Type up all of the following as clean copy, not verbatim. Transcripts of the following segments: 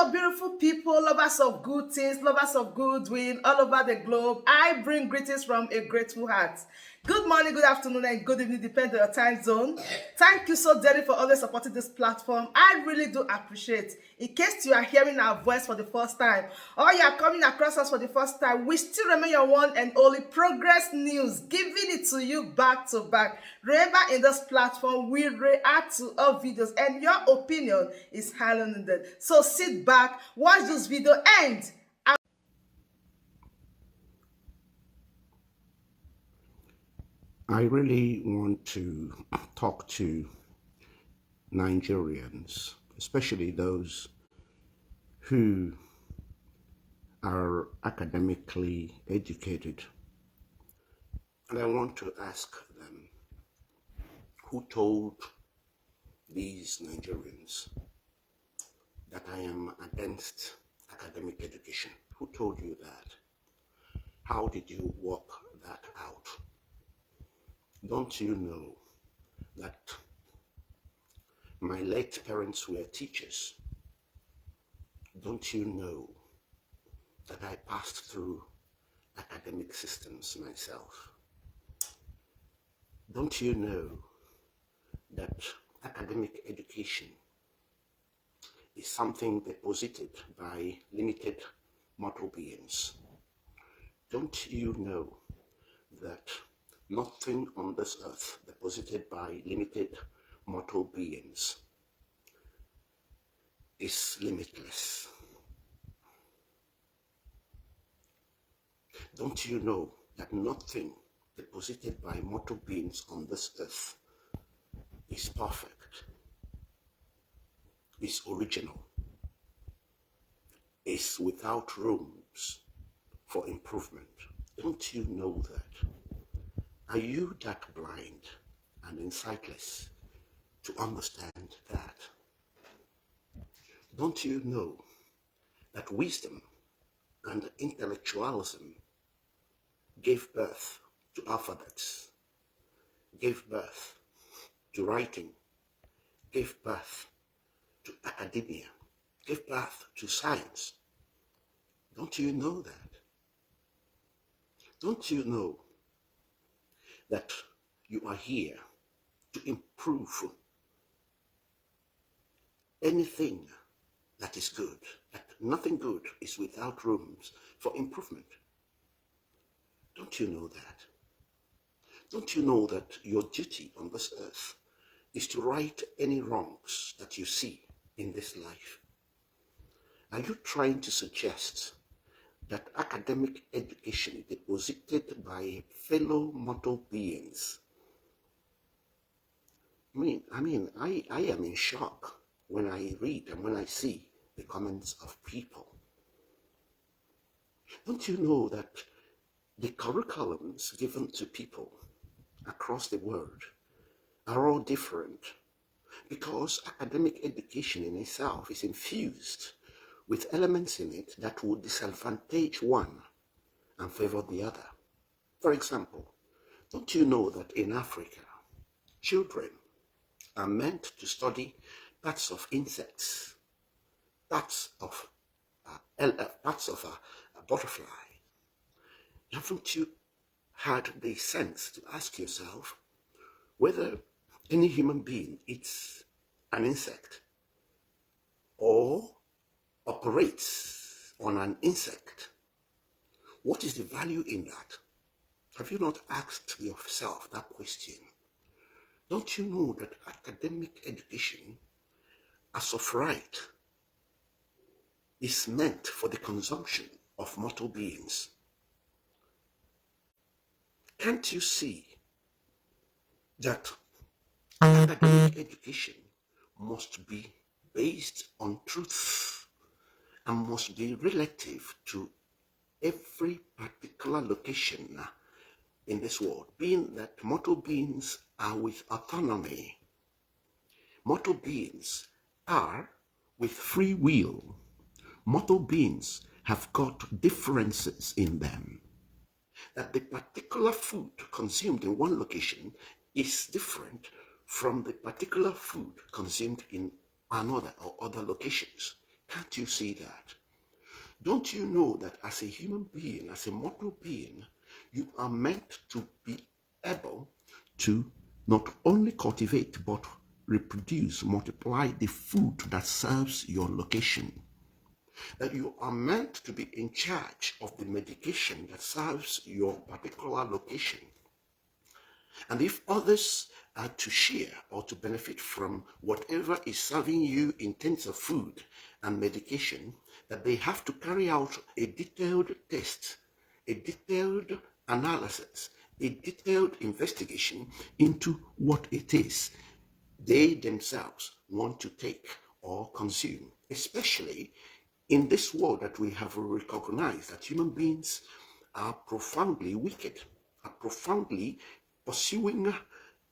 Hello, beautiful people, lovers of good things, lovers of goodwill all over the globe. I bring greetings from a grateful heart. Good morning, good afternoon, and good evening, depending on your time zone. Thank you so dearly for always supporting this platform. I really do appreciate. In case you are hearing our voice for the first time, or you are coming across us for the first time, we still remain your one and only Progress News, giving it to you back to back. Remember, in this platform, we react to all videos, and your opinion is highly needed. So sit back, watch this video, and I really want to talk to Nigerians, especially those who are academically educated. And I want to ask them, who told these Nigerians that I am against academic education? Who told you that? How did you work that out? Don't you know that my late parents were teachers? Don't you know that I passed through academic systems myself? Don't you know that academic education is something deposited by limited mortal beings? Don't you know that nothing on this earth deposited by limited mortal beings is limitless? Don't you know that nothing deposited by mortal beings on this earth is perfect, is original, is without rooms for improvement? Don't you know that? Are you that blind and insightless to understand that? Don't you know that wisdom and intellectualism gave birth to alphabets, gave birth to writing, gave birth to academia, gave birth to science? Don't you know that? Don't you know that you are here to improve anything that is good, that nothing good is without rooms for improvement? Don't you know that? Don't you know that your duty on this earth is to right any wrongs that you see in this life? Are you trying to suggest that academic education deposited by fellow mortal beings? I am in shock when I read and when I see the comments of people. Don't you know that the curriculums given to people across the world are all different? Because academic education in itself is infused with elements in it that would disadvantage one and favor the other. For example, don't you know that in Africa, children are meant to study parts of insects, parts of a butterfly? Haven't you had the sense to ask yourself whether any human being eats an insect or operates on an insect? What is the value in that? Have you not asked yourself that question? Don't you know that academic education, as of right, is meant for the consumption of mortal beings? Can't you see that academic education must be based on truth and must be relative to every particular location in this world, being that mortal beings are with autonomy? Mortal beings are with free will. Mortal beings have got differences in them. That the particular food consumed in one location is different from the particular food consumed in another or other locations. Can't you see that? Don't you know that as a human being, as a mortal being, you are meant to be able to not only cultivate but reproduce, multiply the food that serves your location? That you are meant to be in charge of the medication that serves your particular location. And if others are to share or to benefit from whatever is serving you in terms of food and medication, that they have to carry out a detailed test, a detailed analysis, a detailed investigation into what it is they themselves want to take or consume, especially in this world that we have recognized that human beings are profoundly wicked, are profoundly pursuing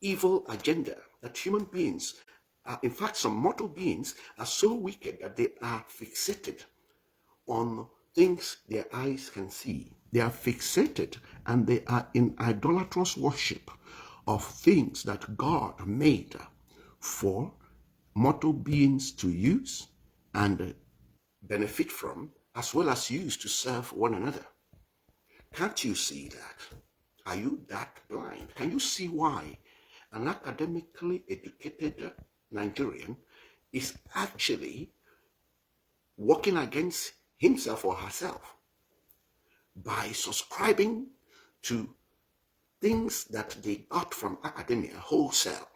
evil agenda, that human beings are, in fact, some mortal beings are so wicked that they are fixated on things their eyes can see. They are fixated and they are in idolatrous worship of things that God made for mortal beings to use and benefit from, as well as use to serve one another. Can't you see that? Are you that blind? Can you see why an academically educated Nigerian is actually working against himself or herself by subscribing to things that they got from academia wholesale?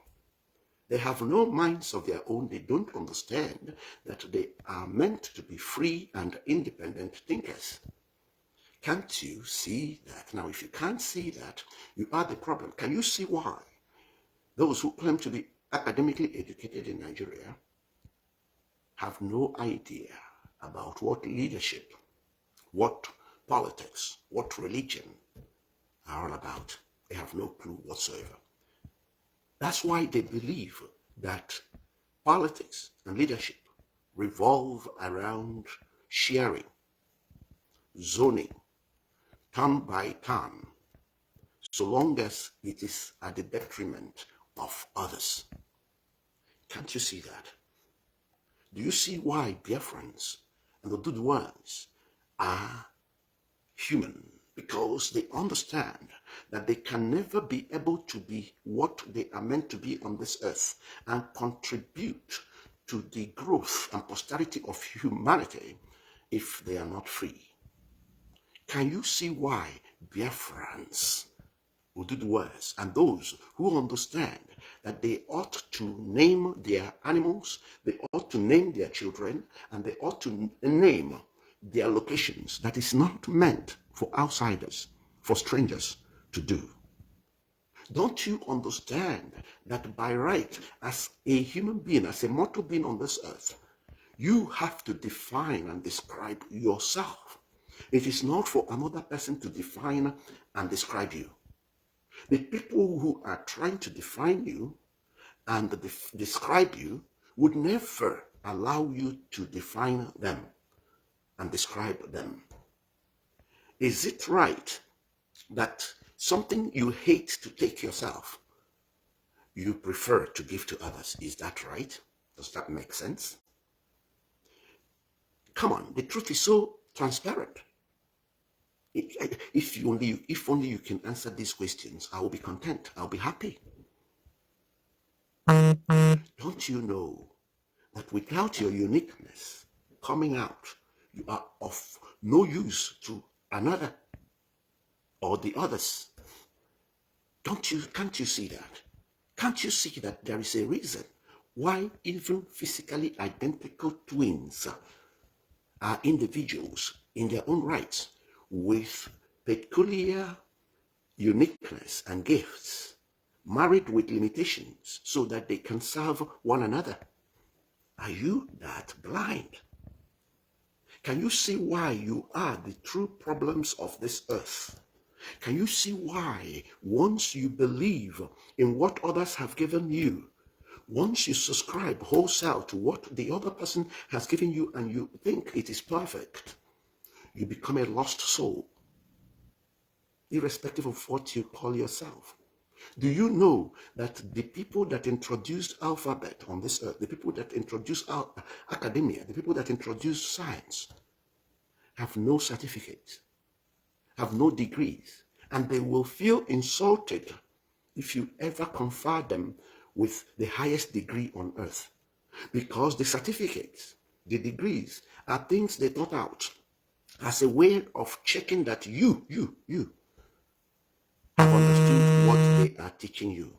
They have no minds of their own. They don't understand that they are meant to be free and independent thinkers. Can't you see that? Now, if you can't see that, you are the problem. Can you see why those who claim to be academically educated in Nigeria have no idea about what leadership, what politics, what religion are all about? They have no clue whatsoever. That's why they believe that politics and leadership revolve around sharing, zoning, turn by turn, so long as it is at the detriment of others. Can't you see that? Do you see why Biafrans and the Oduduwas are human? Because they understand that they can never be able to be what they are meant to be on this earth and contribute to the growth and posterity of humanity if they are not free. Can you see why Biafrans, Oduduwas, and those who understand that they ought to name their animals, they ought to name their children, and they ought to name their locations, that is not meant for outsiders, for strangers to do? Don't you understand that by right, as a human being, as a mortal being on this earth, you have to define and describe yourself? It is not for another person to define and describe you. The people who are trying to define you and describe you would never allow you to define them and describe them. Is it right that something you hate to take yourself, you prefer to give to others? Is that right? Does that make sense? Come on, the truth is so transparent. If only you can answer these questions, I will be content. I'll be happy. Don't you know that without your uniqueness coming out, you are of no use to another or the others? Can't you see that? Can't you see that there is a reason why even physically identical twins are individuals in their own rights with peculiar uniqueness and gifts, married with limitations so that they can serve one another? Are you that blind? Can you see why you are the true problems of this earth? Can you see why once you believe in what others have given you, once you subscribe wholesale to what the other person has given you and you think it is perfect, you become a lost soul, irrespective of what you call yourself? Do you know that the people that introduced alphabet on this earth, the people that introduced academia, the people that introduced science, have no certificates, have no degrees, and they will feel insulted if you ever confer them with the highest degree on earth, because the certificates, the degrees, are things they thought out as a way of checking that you have understood what they are teaching you.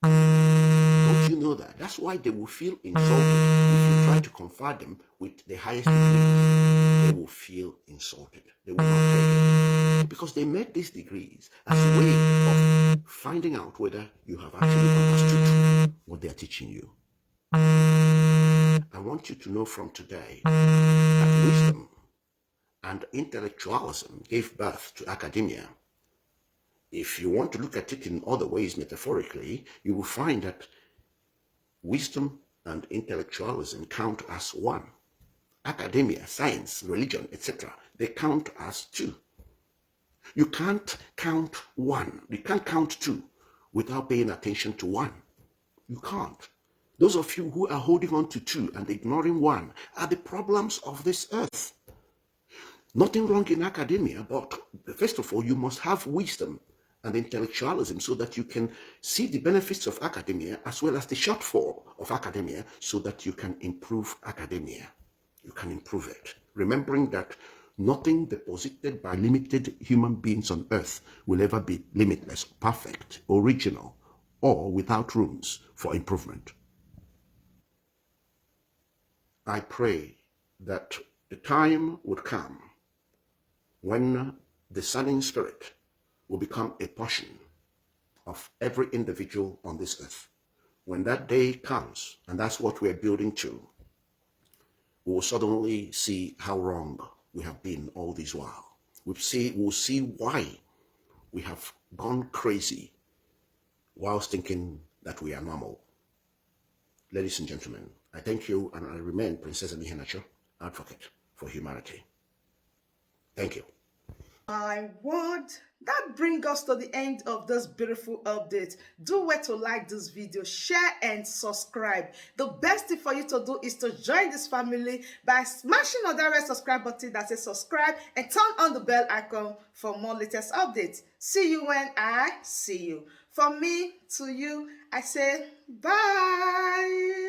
Don't you know that? That's why they will feel insulted if you try to confer them with the highest degrees. They will feel insulted. They will not take it. Because they made these degrees as a way of finding out whether you have actually understood what they are teaching you. I want you to know from today that wisdom and intellectualism gave birth to academia. If you want to look at it in other ways, metaphorically, you will find that wisdom and intellectualism count as one. Academia, science, religion, etc., they count as two. You can't count one. You can't count two without paying attention to one. You can't. Those of you who are holding on to two and ignoring one are the problems of this earth. Nothing wrong in academia, but first of all, you must have wisdom and intellectualism so that you can see the benefits of academia as well as the shortfall of academia so that you can improve academia. You can improve it. Remembering that nothing deposited by limited human beings on earth will ever be limitless, perfect, original, or without rooms for improvement. I pray that the time would come when the discerning spirit will become a portion of every individual on this earth. When that day comes, and that's what we're building to, we will suddenly see how wrong we have been all this while. We'll see why we have gone crazy whilst thinking that we are normal. Ladies and gentlemen, I thank you, and I remain Princess Amihenacho, advocate for humanity. Thank you. My word, that brings us to the end of this beautiful update. Do well to like this video, share and subscribe. The best thing for you to do is to join this family by smashing on that red subscribe button that says subscribe and turn on the bell icon for more latest updates. See you when I see you. From me to you, I say bye.